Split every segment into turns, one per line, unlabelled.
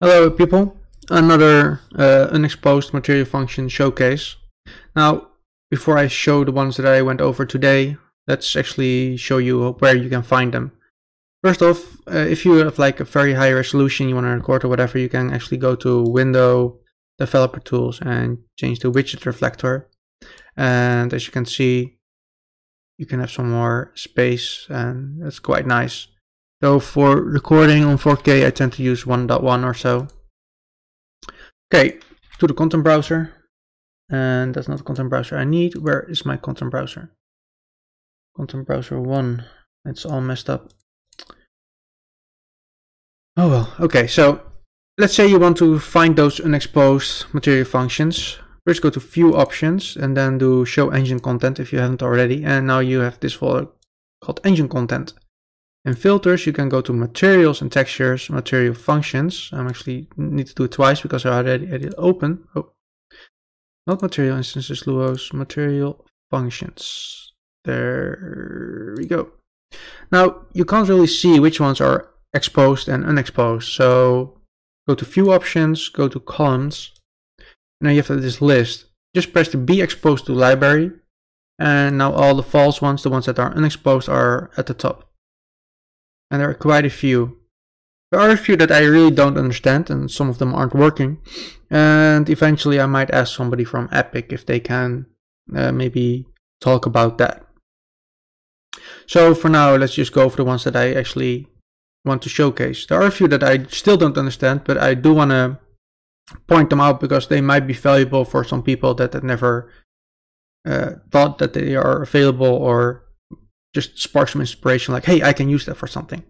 Hello people, another unexposed material function showcase. Now, before I show the ones that I went over today, let's actually show you where you can find them. First off, if you have like a very high resolution you want to record or whatever, you can actually go to Window, Developer Tools and change the widget reflector. And as you can see, you can have some more space and that's quite nice. So for recording on 4K, I tend to use 1.1 or so. Okay, to the content browser. And that's not the content browser I need. Where is my content browser? Content browser 1. It's all messed up. Oh well, okay, so let's say you want to find those unexposed material functions. First go to View Options and then do Show Engine Content if you haven't already. And now you have this folder called Engine Content. In filters, you can go to materials and textures, material functions. I actually need to do it twice because I already had it open. Oh, not material instances, Luos, material functions. There we go. Now you can't really see which ones are exposed and unexposed. So go to View Options, go to Columns. Now you have this list. Just press the Be Exposed to Library. And now all the false ones, the ones that are unexposed, are at the top. And there are quite a few. There are a few that I really don't understand and some of them aren't working. And eventually I might ask somebody from Epic if they can maybe talk about that. So for now, let's just go for the ones that I actually want to showcase. There are a few that I still don't understand, but I do want to point them out because they might be valuable for some people that have never thought that they are available, or just spark some inspiration like, hey, I can use that for something.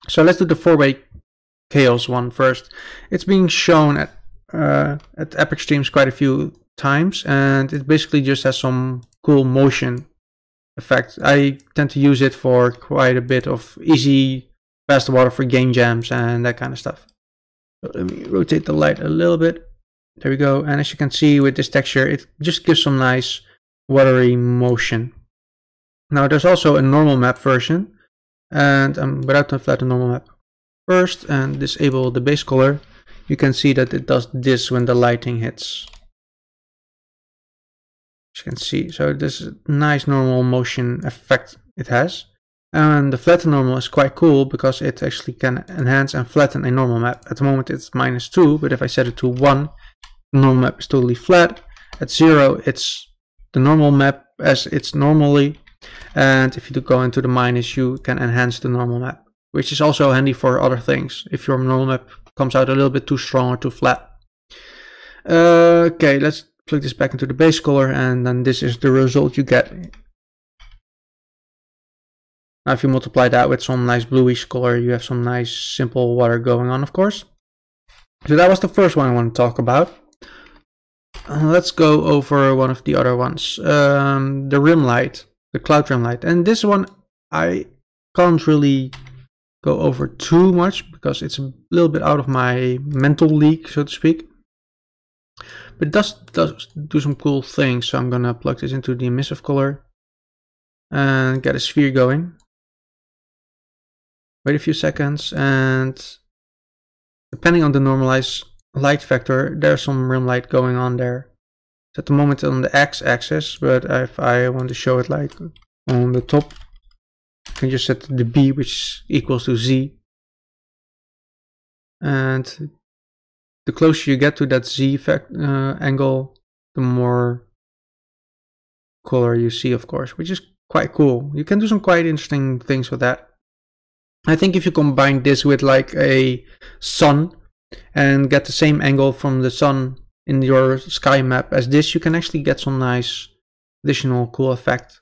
So let's do the four-way chaos one first. It's being shown at Epic streams quite a few times, and it basically just has some cool motion effect. I tend to use it for quite a bit of easy fast water for game jams and that kind of stuff. So let me rotate the light a little bit. There we go. And as you can see with this texture, it just gives some nice watery motion. Now there's also a normal map version, and I'm about to flatten normal map first and disable the base color. You can see that it does this when the lighting hits. As you can see, so this is a nice normal motion effect it has. And the flatten normal is quite cool because it actually can enhance and flatten a normal map. At the moment it's -2, but if I set it to 1, the normal map is totally flat. At 0, it's the normal map as it's normally. And if you go into the minus, you can enhance the normal map, which is also handy for other things if your normal map comes out a little bit too strong or too flat. Okay, let's plug this back into the base color, and then this is the result you get. Now if you multiply that with some nice bluish color, you have some nice simple water going on, of course. So that was the first one I want to talk about. Let's go over one of the other ones, the rimlight. The CloudRimlight, and this one I can't really go over too much because it's a little bit out of my mental league, so to speak. But it does do some cool things, so I'm gonna plug this into the emissive color and get a sphere going. Wait a few seconds, and depending on the normalized light vector, there's some rimlight going on there. At the moment on the x-axis, but if I want to show it like on the top, I can just set the b, which equals to z. And the closer you get to that z angle, the more color you see, of course, which is quite cool. You can do some quite interesting things with that. I think if you combine this with like a sun and get the same angle from the sun in your sky map as this, you can actually get some nice additional cool effect.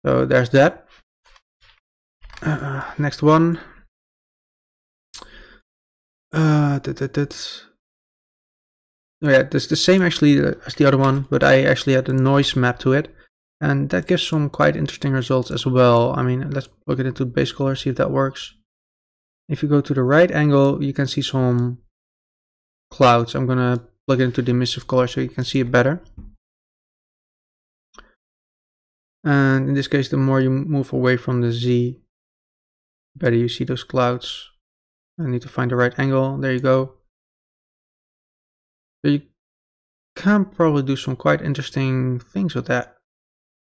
So there's that. Next one. Oh yeah, it's the same actually as the other one, but I actually had a noise map to it, and that gives some quite interesting results as well. I mean, let's plug it into base color, see if that works. If you go to the right angle, you can see some clouds. I'm gonna plug it into the emissive color so you can see it better. And in this case, the more you move away from the Z, the better you see those clouds. I need to find the right angle. There you go. So you can probably do some quite interesting things with that.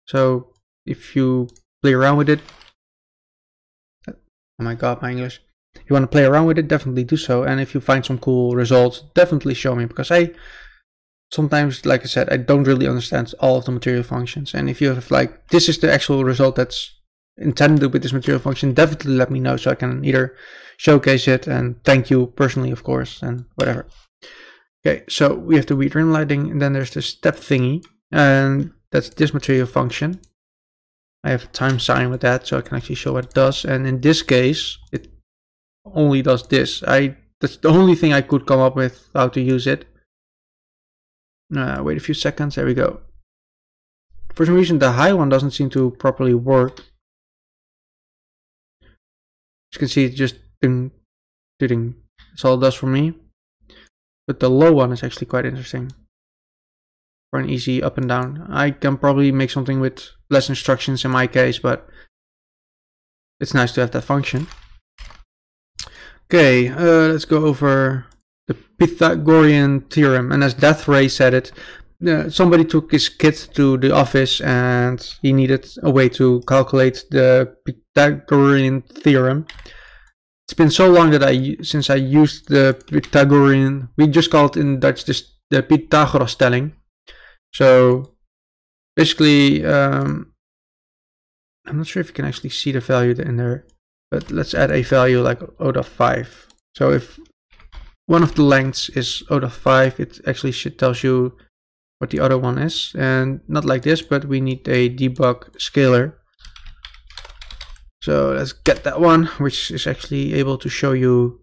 So if you play around with it, oh my god, my English. If you want to play around with it, definitely do so. And if you find some cool results, definitely show me, because sometimes, like I said, I don't really understand all of the material functions. And if you have like, this is the actual result that's intended with this material function, definitely let me know so I can either showcase it and thank you personally, of course, and whatever. Okay, so we have the weird rim lighting, and then there's the step thingy, and that's this material function. I have a time sign with that, so I can actually show what it does. And in this case, it only does this. That's the only thing I could come up with how to use it. Wait a few seconds. There we go. For some reason, the high one doesn't seem to properly work. As you can see, it's just ding, ding. That's all it does for me. But the low one is actually quite interesting for an easy up and down. I can probably make something with less instructions in my case, but it's nice to have that function. Okay, let's go over the Pythagorean theorem. And as Death Ray said it, somebody took his kid to the office and he needed a way to calculate the Pythagorean theorem. It's been so long that since I used the Pythagorean, we just call it in Dutch the Pythagoras stelling. So basically, I'm not sure if you can actually see the value in there, but let's add a value like O.5. So if one of the lengths is O.5, it actually tells you what the other one is, and not like this, but we need a debug scalar. So let's get that one, which is actually able to show you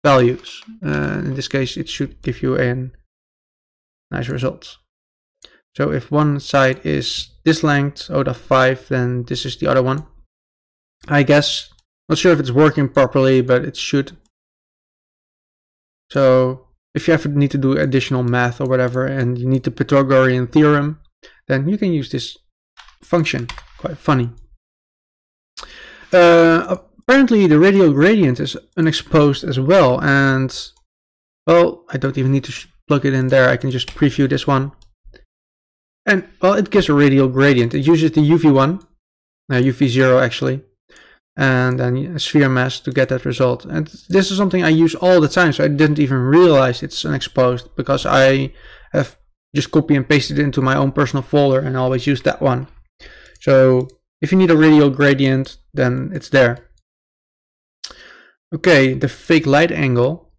values. In this case, it should give you a nice result. So if one side is this length, O.5, then this is the other one. I guess, not sure if it's working properly, but it should. So if you ever need to do additional math or whatever, and you need the Pythagorean theorem, then you can use this function. Quite funny. Apparently the radial gradient is unexposed as well, and well, I don't even need to plug it in there. I can just preview this one, and well, it gives a radial gradient. It uses the UV one, UV0 actually, and then a sphere mask to get that result. And this is something I use all the time, so I didn't even realize it's unexposed, because I have just copy and pasted it into my own personal folder and always use that one. So if you need a radial gradient, then it's there. Okay, the fake light angle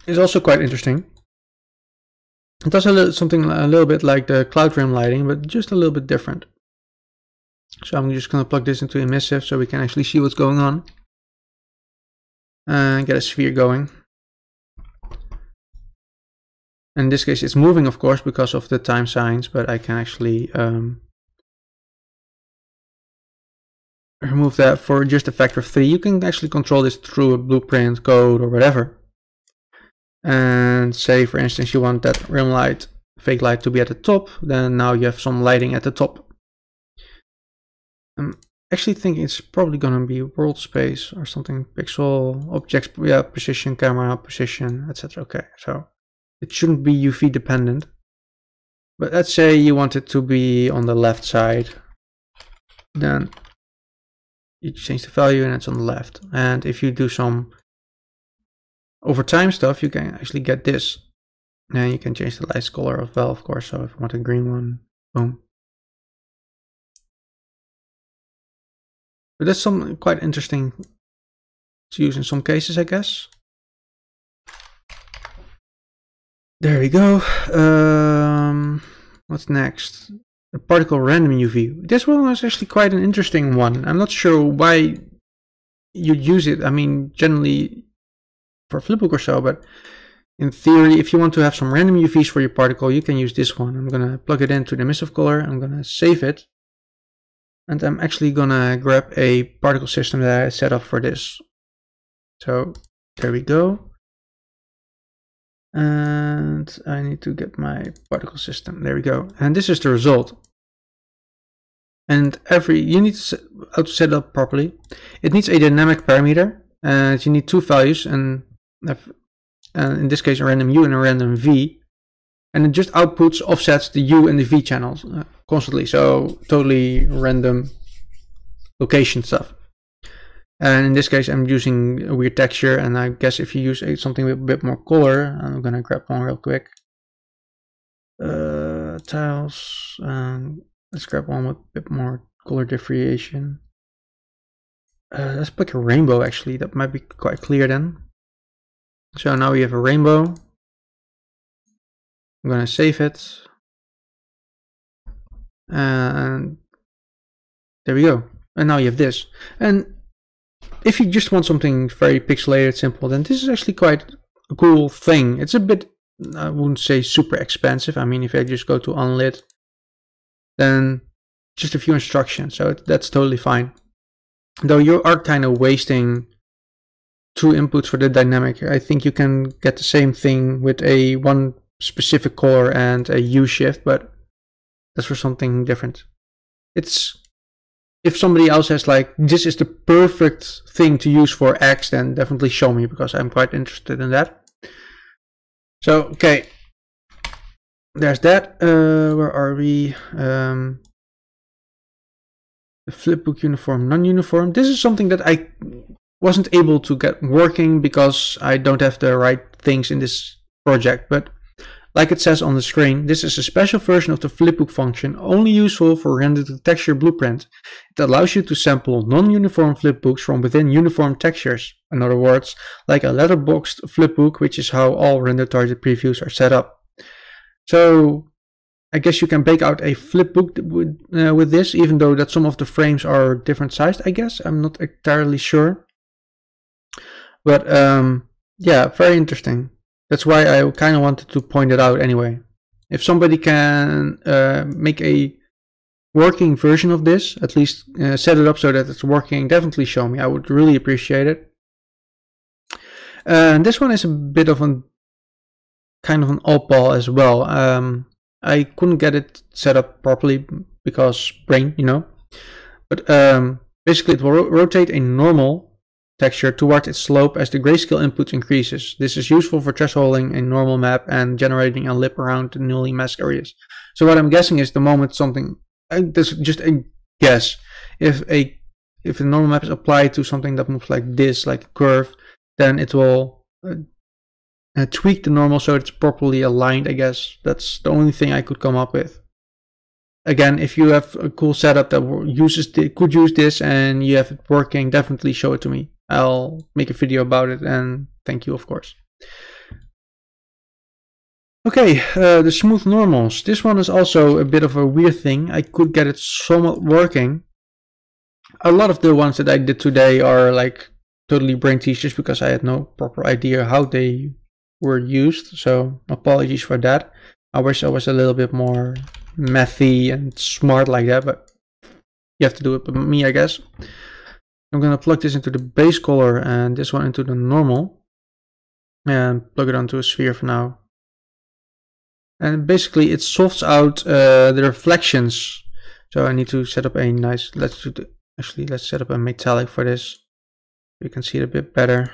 is also quite interesting. It does something a little bit like the cloud rim lighting, but just a little bit different. So I'm just going to plug this into emissive so we can actually see what's going on and get a sphere going. In this case, it's moving, of course, because of the time signs, but I can actually remove that for just a factor of 3. You can actually control this through a blueprint, code, or whatever. And say, for instance, you want that rim light, fake light to be at the top, then now you have some lighting at the top. I'm actually thinking it's probably going to be world space or something, pixel, objects, yeah, position, camera, position, etc. Okay, so it shouldn't be UV dependent. But let's say you want it to be on the left side, then you change the value and it's on the left. And if you do some over time stuff, you can actually get this. And you can change the light color as well, of course. So if you want a green one, boom. But that's something quite interesting to use in some cases, I guess. There we go. What's next? The particle RandomUV. This one was actually quite an interesting one. I'm not sure why you'd use it. I mean, generally for flipbook or so, but in theory, if you want to have some random UVs for your particle, you can use this one. I'm gonna plug it into the emissive color. I'm gonna save it. And I'm actually gonna grab a particle system that I set up for this. So there we go. And I need to get my particle system. There we go. And this is the result. And you need to set it up properly. It needs a dynamic parameter, and you need two values, and in this case a random U and a random V. And it just outputs offsets the U and the V channels constantly, so totally random location stuff. And in this case I'm using a weird texture, and I guess if you use something with a bit more color, I'm gonna grab one real quick. Tiles, let's grab one with a bit more color differentiation. Let's pick a rainbow actually, that might be quite clear then. So now we have a rainbow. I'm gonna save it, and there we go. And now you have this. And if you just want something very pixelated, simple, then this is actually quite a cool thing. It's a bit, I wouldn't say super expensive. I mean, if I just go to unlit, then just a few instructions, so that's totally fine. Though you are kind of wasting two inputs for the dynamic. I think you can get the same thing with a one specific color and a U shift, but that's for something different. It's, if somebody else has like, this is the perfect thing to use for X, then definitely show me, because I'm quite interested in that. So, okay, there's that. Where are we? The flipbook uniform, non-uniform. This is something that I wasn't able to get working because I don't have the right things in this project, but like it says on the screen, this is a special version of the flipbook function, only useful for render to texture blueprint. It allows you to sample non-uniform flipbooks from within uniform textures. In other words, like a letterboxed flipbook, which is how all render target previews are set up. So I guess you can bake out a flipbook with this, even though that some of the frames are different sized, I guess. I'm not entirely sure. But yeah, very interesting. That's why I kind of wanted to point it out anyway. If somebody can make a working version of this, at least set it up so that it's working, definitely show me. I would really appreciate it. And this one is a bit of a kind of an oddball as well. I couldn't get it set up properly because brain, you know. But basically it will rotate a normal texture towards its slope as the grayscale input increases. This is useful for thresholding a normal map and generating a lip around the newly masked areas. So what I'm guessing is the moment something, this is just a guess, if the normal map is applied to something that moves like this, like a curve, then it will tweak the normal so it's properly aligned, I guess. That's the only thing I could come up with. Again, if you have a cool setup that could use this and you have it working, definitely show it to me. I'll make a video about it, and thank you, of course. Okay, the smooth normals. This one is also a bit of a weird thing. I could get it somewhat working. A lot of the ones that I did today are like totally brain teased just because I had no proper idea how they were used. So apologies for that. I wish I was a little bit more mathy and smart like that, but you have to do it with me, I guess. I'm gonna plug this into the base color and this one into the normal, and plug it onto a sphere for now. And basically it softs out the reflections. So I need to set up a nice, let's set up a metallic for this. You can see it a bit better.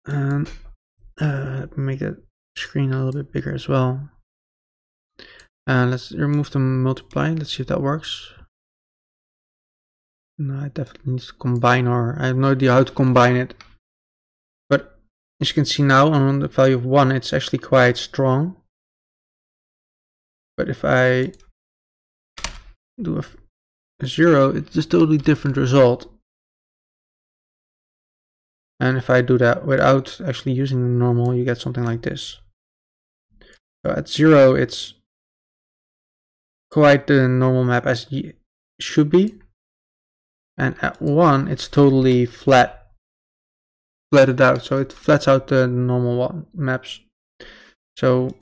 And make that screen a little bit bigger as well. And let's remove the multiply. Let's see if that works. No, I definitely need to combine, or I have no idea how to combine it. But as you can see now, on the value of 1, it's actually quite strong. But if I do a 0, it's just a totally different result. And if I do that without actually using the normal, you get something like this. So at 0, it's quite the normal map as it should be. And at 1, it's totally flatted out. So it flats out the normal maps. So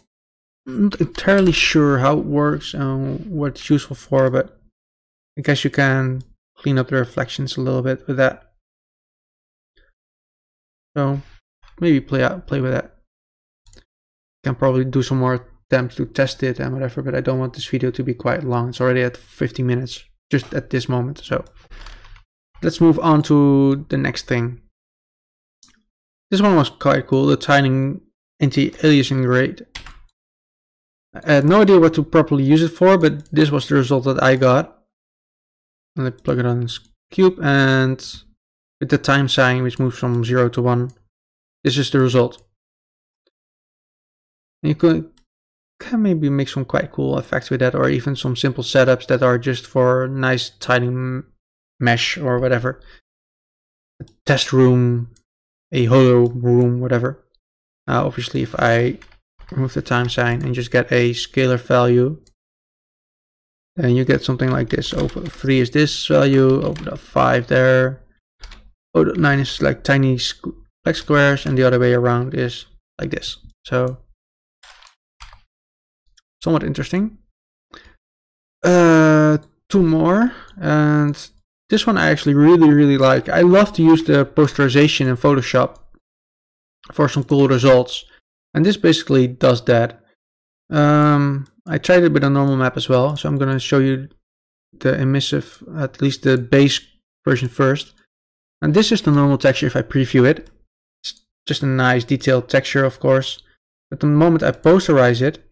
I'm not entirely sure how it works and what it's useful for, but I guess you can clean up the reflections a little bit with that. So maybe play with that. Can probably do some more attempt to test it and whatever, but I don't want this video to be quite long. It's already at 50 minutes just at this moment. So let's move on to the next thing. This one was quite cool, the tiling anti-aliasing grade. I had no idea what to properly use it for, but this was the result that I got. And I plug it on this cube, and with the time sign, which moves from 0 to 1, this is the result. And you can maybe make some quite cool effects with that, or even some simple setups that are just for nice tiling mesh or whatever. A test room, a hollow room, whatever. Now obviously if I remove the time sign and just get a scalar value, then you get something like this. 0.3 is this value, 0.5 there, 0.9 is like tiny black squares, and the other way around is like this. So somewhat interesting. Two more, and this one I actually really like. I love to use the posterization in Photoshop for some cool results, and this basically does that. I tried it with a normal map as well, so I'm going to show you the emissive, at least the base version first. And this is the normal texture if I preview it. It's just a nice detailed texture, of course, but the moment I posterize it,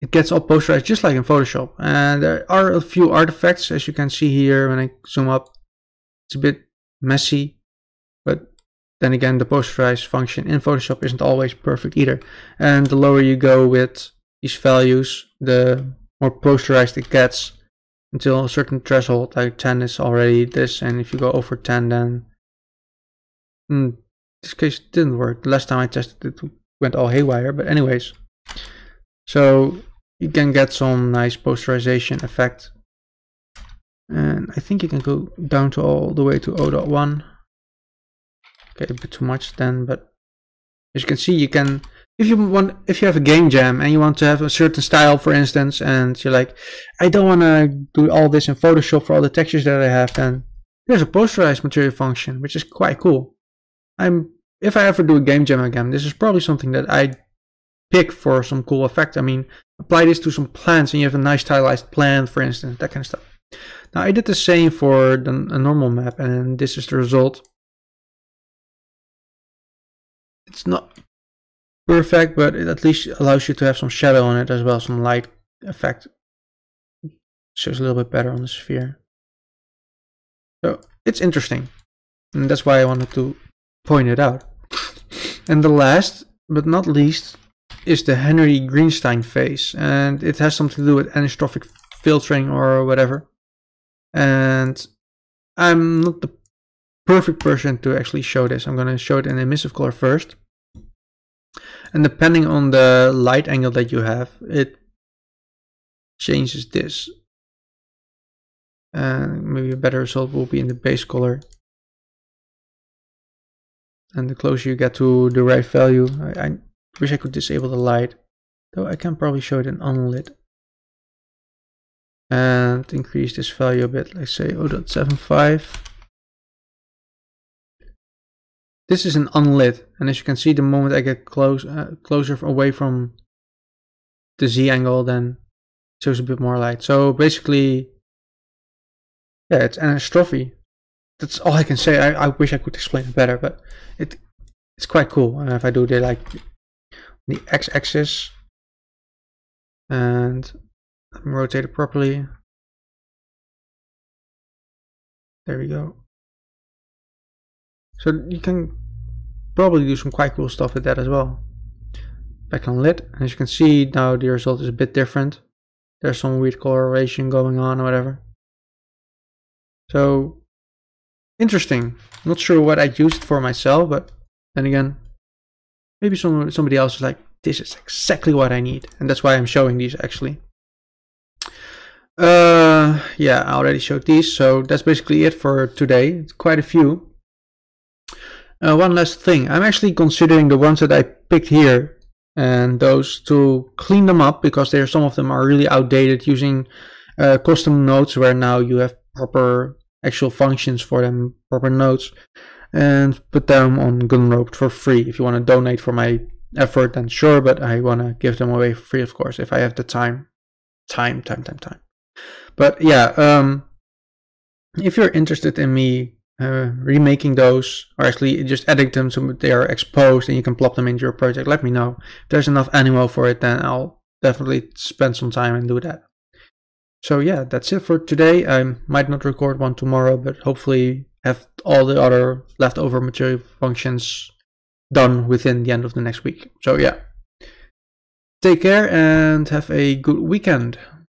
it gets all posterized just like in Photoshop. And there are a few artifacts, as you can see here when I zoom up. It's a bit messy, but then again, the posterize function in Photoshop isn't always perfect either. And the lower you go with these values, the more posterized it gets, until a certain threshold, like 10 is already this, and if you go over 10, then in this case it didn't work. The last time I tested it went all haywire, but anyways. So you can get some nice posterization effect. And I think you can go down to all the way to 0.1. Okay, a bit too much then, but as you can see, you can, if you have a game jam and you want to have a certain style, for instance, and you're like, I don't want to do all this in Photoshop for all the textures that I have, then there's a posterized material function, which is quite cool. If I ever do a game jam again, this is probably something that I pick for some cool effect. I mean, apply this to some plants and you have a nice stylized plant, for instance, that kind of stuff. Now I did the same for a normal map, and this is the result. It's not perfect, but it at least allows you to have some shadow on it as well, some light effect. Shows a little bit better on the sphere. So it's interesting, and that's why I wanted to point it out. And the last but not least is the Henyey-Greenstein-Phase, and it has something to do with anisotropic filtering or whatever. And I'm not the perfect person to actually show this. I'm going to show it in emissive color first. And depending on the light angle that you have, it changes this. And maybe a better result will be in the base color. And the closer you get to the right value, I wish I could disable the light, though I can probably show it in unlit. And increase this value a bit, let's say 0.75. This is an unlit, and as you can see, the moment I get closer away from the Z angle, then it shows a bit more light. So basically, yeah, it's anistropy. That's all I can say. I wish I could explain it better, but it's quite cool. And if I do the x-axis and rotate it properly, there we go. So you can probably do some quite cool stuff with that as well. Back on lit, and as you can see now the result is a bit different. There's some weird coloration going on or whatever. So interesting. Not sure what I'd use it for myself, but then again, maybe somebody else is like, this is exactly what I need, and that's why I'm showing these actually. Yeah, I already showed these, so that's basically it for today. It's quite a few. One last thing, I'm actually considering the ones that I picked here and those to clean them up, because some of them are really outdated, using custom nodes where now you have proper actual functions for them, proper nodes, and put them on Gumroad for free if you want to donate for my effort, then sure, but I want to give them away for free, of course, if I have the time. But yeah, if you're interested in me remaking those, or actually just adding them so they are exposed and you can plop them into your project, let me know. If there's enough animal for it, then I'll definitely spend some time and do that. So yeah, that's it for today. I might not record one tomorrow, but hopefully have all the other leftover material functions done within the end of the next week. So yeah, take care and have a good weekend.